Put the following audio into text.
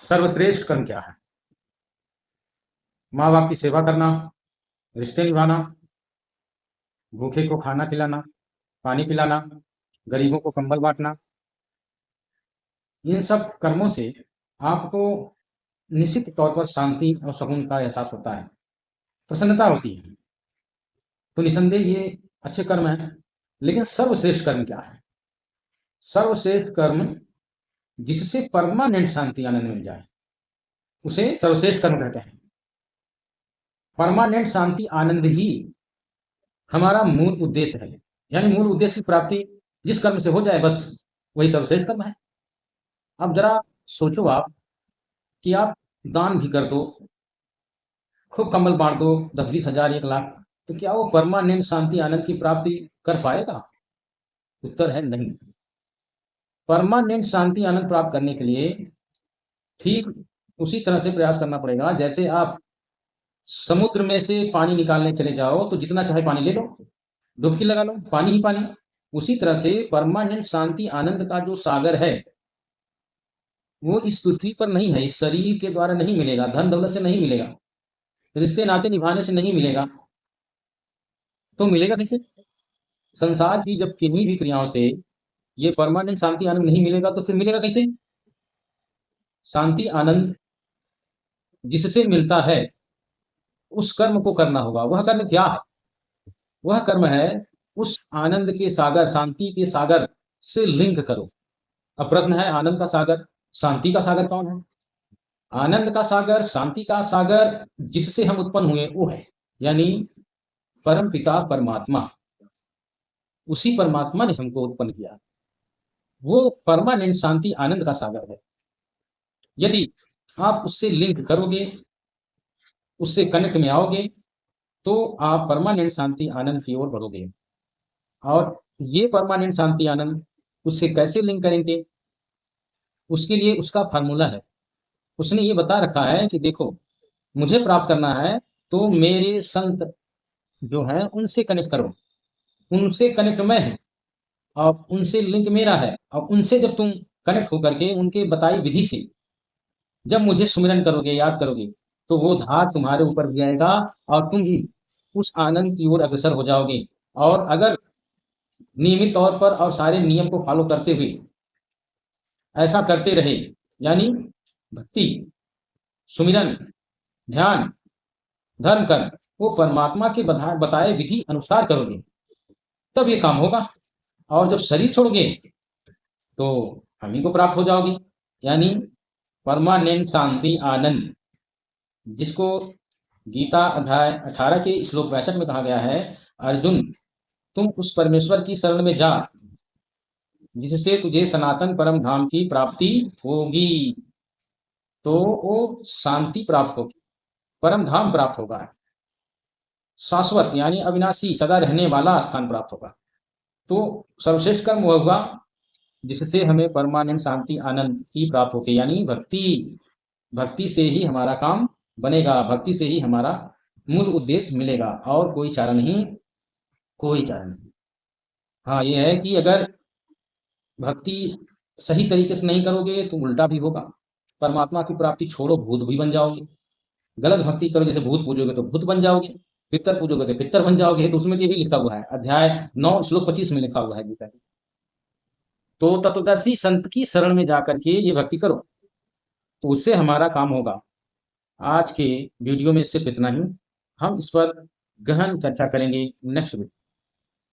सर्वश्रेष्ठ कर्म क्या है? माँ बाप की सेवा करना, रिश्ते निभाना, भूखे को खाना खिलाना, पानी पिलाना, गरीबों को कंबल बांटना। इन सब कर्मों से आपको निश्चित तौर पर शांति और सुकून का एहसास होता है, प्रसन्नता होती है। तो निसंदेह ये अच्छे कर्म हैं। लेकिन सर्वश्रेष्ठ कर्म क्या है? सर्वश्रेष्ठ कर्म जिससे परमानेंट शांति आनंद मिल जाए, उसे सर्वश्रेष्ठ कर्म कहते हैं। परमानेंट शांति आनंद ही हमारा मूल उद्देश्य है। यानी मूल उद्देश्य की प्राप्ति जिस कर्म से हो जाए, बस वही सर्वश्रेष्ठ कर्म है। अब जरा सोचो आप कि आप दान भी कर दो, खूब कंबल बांट दो, 10-20 हजार 1 लाख, तो क्या वो परमानेंट शांति आनंद की प्राप्ति कर पाएगा? उत्तर है नहीं। परमानेंट शांति आनंद प्राप्त करने के लिए ठीक उसी तरह से प्रयास करना पड़ेगा जैसे आप समुद्र में से पानी निकालने चले जाओ तो जितना चाहे पानी ले लो, डुबकी लगा लो, पानी ही पानी। उसी तरह से परमानेंट शांति आनंद का जो सागर है, वो इस पृथ्वी पर नहीं है, इस शरीर के द्वारा नहीं मिलेगा, धन दौलत से नहीं मिलेगा, रिश्ते नाते निभाने से नहीं मिलेगा। तो मिलेगा कैसे? संसार की जब किन्हीं भी क्रियाओं से ये परमानेंट शांति आनंद नहीं मिलेगा तो फिर मिलेगा कैसे? शांति आनंद जिससे मिलता है उस कर्म को करना होगा। वह कर्म क्या है? वह कर्म है उस आनंद के सागर, शांति के सागर से लिंक करो। अब प्रश्न है, आनंद का सागर, शांति का सागर कौन है? आनंद का सागर, शांति का सागर जिससे हम उत्पन्न हुए वो है, यानी परम पिता परमात्मा। उसी परमात्मा ने हमको उत्पन्न किया, वो परमानेंट शांति आनंद का सागर है। यदि आप उससे लिंक करोगे, उससे कनेक्ट में आओगे, तो आप परमानेंट शांति आनंद की ओर बढ़ोगे। और ये परमानेंट शांति आनंद उससे कैसे लिंक करेंगे? उसके लिए उसका फार्मूला है। उसने ये बता रखा है कि देखो, मुझे प्राप्त करना है तो मेरे संत जो हैं उनसे कनेक्ट करो, उनसे कनेक्ट मैं हूँ और उनसे लिंक मेरा है। और उनसे जब तुम कनेक्ट होकर के उनके बताई विधि से जब मुझे सुमिरन करोगे, याद करोगे, तो वो धार तुम्हारे ऊपर भी आएगा और तुम भी उस आनंद की ओर अग्रसर हो जाओगे। और अगर नियमित तौर पर और सारे नियम को फॉलो करते हुए ऐसा करते रहे, यानी भक्ति, सुमिरन, ध्यान, धर्म कर्म, वो परमात्मा के बताए विधि अनुसार करोगे, तब ये काम होगा। और जब शरीर छोड़ोगे तो हम ही को प्राप्त हो जाओगे, यानी परमानेंट शांति आनंद, जिसको गीता अध्याय 18 के श्लोक 62 में कहा गया है, अर्जुन तुम उस परमेश्वर की शरण में जा जिससे तुझे सनातन परम धाम की प्राप्ति होगी। तो वो शांति प्राप्त होगी, परम धाम प्राप्त होगा, शाश्वत यानी अविनाशी सदा रहने वाला स्थान प्राप्त होगा। तो सर्वश्रेष्ठ कर्म वह होगा जिससे हमें परमानेंट शांति आनंद की प्राप्त होती है, यानी भक्ति। भक्ति से ही हमारा काम बनेगा, भक्ति से ही हमारा मूल उद्देश्य मिलेगा, और कोई चारा नहीं, कोई चारा नहीं। हाँ, ये है कि अगर भक्ति सही तरीके से नहीं करोगे तो उल्टा भी होगा। परमात्मा की प्राप्ति छोड़ो, भूत भी बन जाओगे। गलत भक्ति करो, जैसे भूत पूजोगे तो भूत बन जाओगे, पितर पूजोगे तो पितर बन जाओगे। तो उसमें तो ये भी लिखा हुआ है, अध्याय 9 श्लोक 25 में लिखा हुआ है गीता। तो तत्वदर्शी संत की शरण में जाकर के ये भक्ति करो, तो उससे हमारा काम होगा। आज के वीडियो में सिर्फ इतना ही। हम इस पर गहन चर्चा करेंगे नेक्स्ट वीडियो।